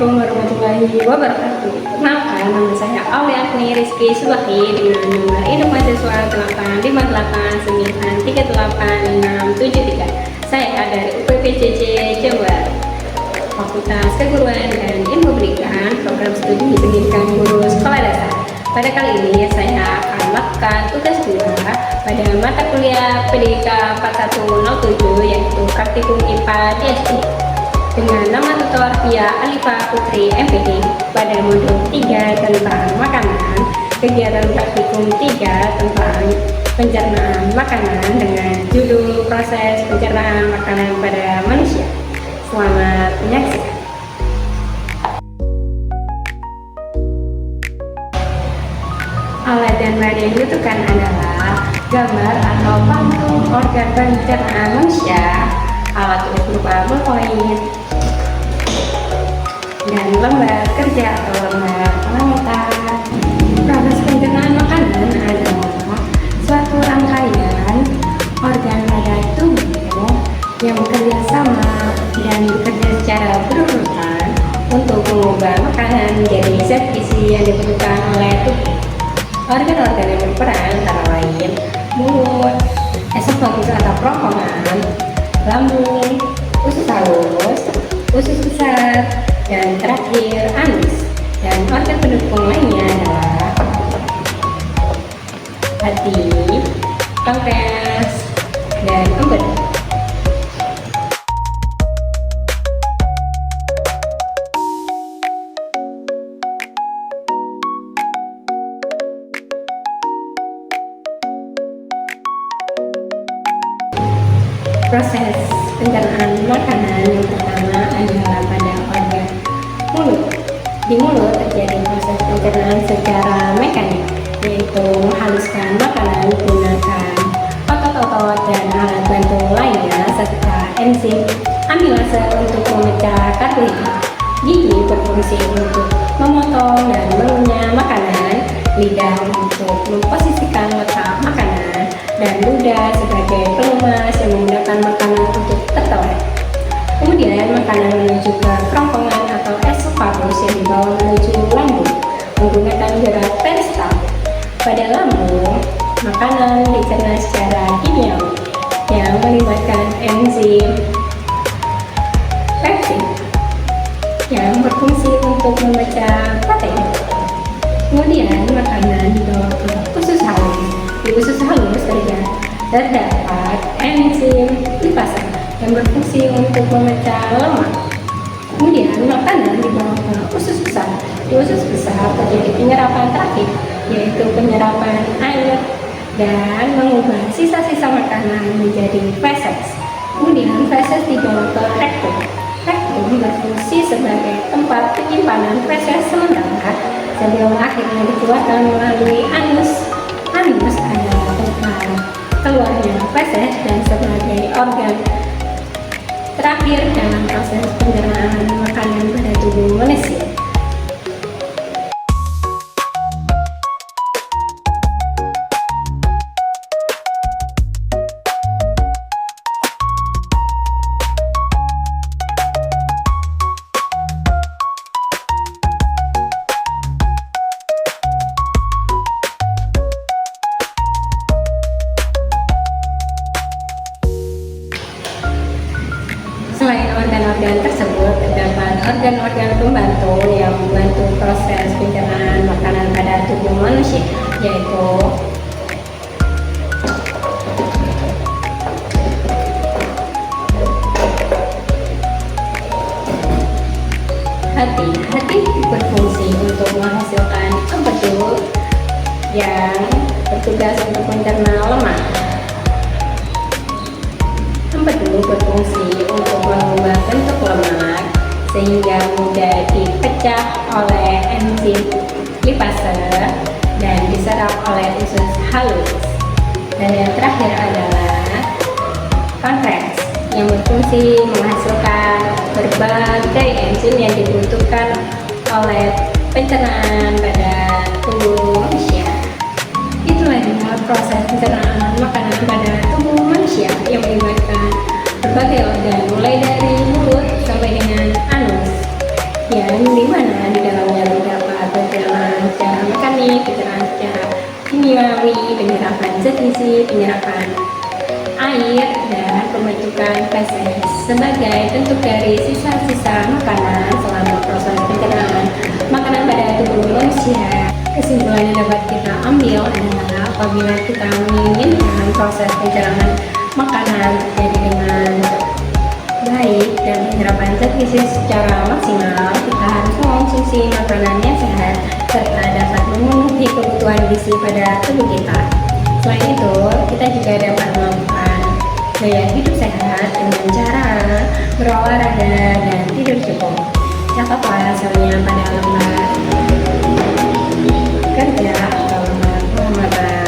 Assalamualaikum warahmatullahi wabarakatuh. Perkenalkan, nama saya Aulia Agni Rizky Subahi dengan nomor induk mahasiswa 85838386673. Saya dari UPPJJ Jawa, Fakultas Keguruan dan Ilmu Pendidikan, Program Studi Pendidikan Guru Sekolah Dasar. Pada kali ini saya akan melakukan tugas 2 pada mata kuliah PDK 4107, yaitu Praktikum IPA DSD, dengan nama tutor via Alifa Putri MPD pada modul 3 tentang makanan, kegiatan praktikum 3 tentang pencernaan makanan dengan judul proses pencernaan makanan pada manusia. Selamat menyaksikan. Alat dan bahan yang dibutuhkan adalah gambar atau pantung organ pencernaan manusia, alat tulis berupa ballpoint, dan lembar kerja atau lembar pengamatan. Proses pencernaan makanan adalah suatu rangkaian organ pada tubuh yang bekerja sama dan bekerja secara berurutan untuk mengubah makanan menjadi zat gizi yang dibutuhkan oleh tubuh. Organ-organ yang berperan antara lain mulut, esophagus atau kerongkongan, lambung, usus halus, usus besar, dan terakhir anus. Dan organ pendukung lainnya adalah hati, pankreas, dan empedu. Proses pencernaan makanan yang pertama adalah pada organ mulut. Di mulut terjadi proses pencernaan secara mekanik, yaitu menghaluskan makanan menggunakan otot-otot dan alat bantu lainnya serta enzim amilase untuk memecah karbohidrat. Gigi berfungsi untuk memotong dan mengunyah makanan, lidah untuk memposisikan letak makanan, dan ludah sebagai pelumas yang menggunakan makanan untuk tertelan. Kemudian makanan menuju ke kerongkongan atau esophagus yang dibawa menuju lambung menggunakan gerak peristaltik. Pada lambung, makanan dicerna secara kimiawi yang melibatkan enzim peptid yang berfungsi untuk memecah protein. Kemudian makanan dibawa ke usus halus. Di usus halus terdapat enzim lipase yang berfungsi untuk memecah lemak. Kemudian makanan dibawa ke usus besar. Di usus besar terjadi penyerapan terakhir, yaitu penyerapan air dan mengubah sisa-sisa makanan menjadi feses. Kemudian feses dibawa ke rektum. Rektum berfungsi sebagai tempat penyimpanan feses sementara sebelum akhirnya dikeluarkan melalui anus. Anus adalah tempat keluarnya feses dan sebagai organ terakhir dalam proses pencernaan makanan pada tubuh manusia. Selain organ-organ tersebut, terdapat organ-organ pembantu yang membantu proses pencernaan makanan pada tubuh manusia, yaitu hati. Hati berfungsi untuk menghasilkan empedu yang bertugas untuk mencerna lemak. Empedu berfungsi untuk mengubah bentuk lemak sehingga mudah dipecah oleh enzim lipase dan diserap oleh usus halus. Dan yang terakhir adalah pankreas yang berfungsi menghasilkan berbagai enzim yang dibutuhkan oleh pencernaan pada tubuh manusia. Itulah proses pencernaan makanan pada tubuh manusia yang melibatkan berbagai organ mulai dari mulut sampai dengan anus. yang dimana di dalamnya terdapat pencernaan secara mekanik, pencernaan secara kimiawi, penyerapan zat gizi, penyerapan air, dan pembentukan feses sebagai bentuk dari sisa-sisa makanan selama proses pencernaan makanan pada tubuh manusia. Kesimpulan yang dapat kita ambil adalah apabila kita menginginkan proses pencernaan makanan terjadi dengan baik dan penyerapan zat gizi secara maksimal, kita harus mengonsumsi makanan yang sehat serta dapat memenuhi kebutuhan gizi pada tubuh kita. Selain itu, kita juga dapat melakukan gaya hidup sehat dengan cara berolahraga dan tidur cukup. Catatlah hasilnya pada lembar kerja atau lembar pengamatan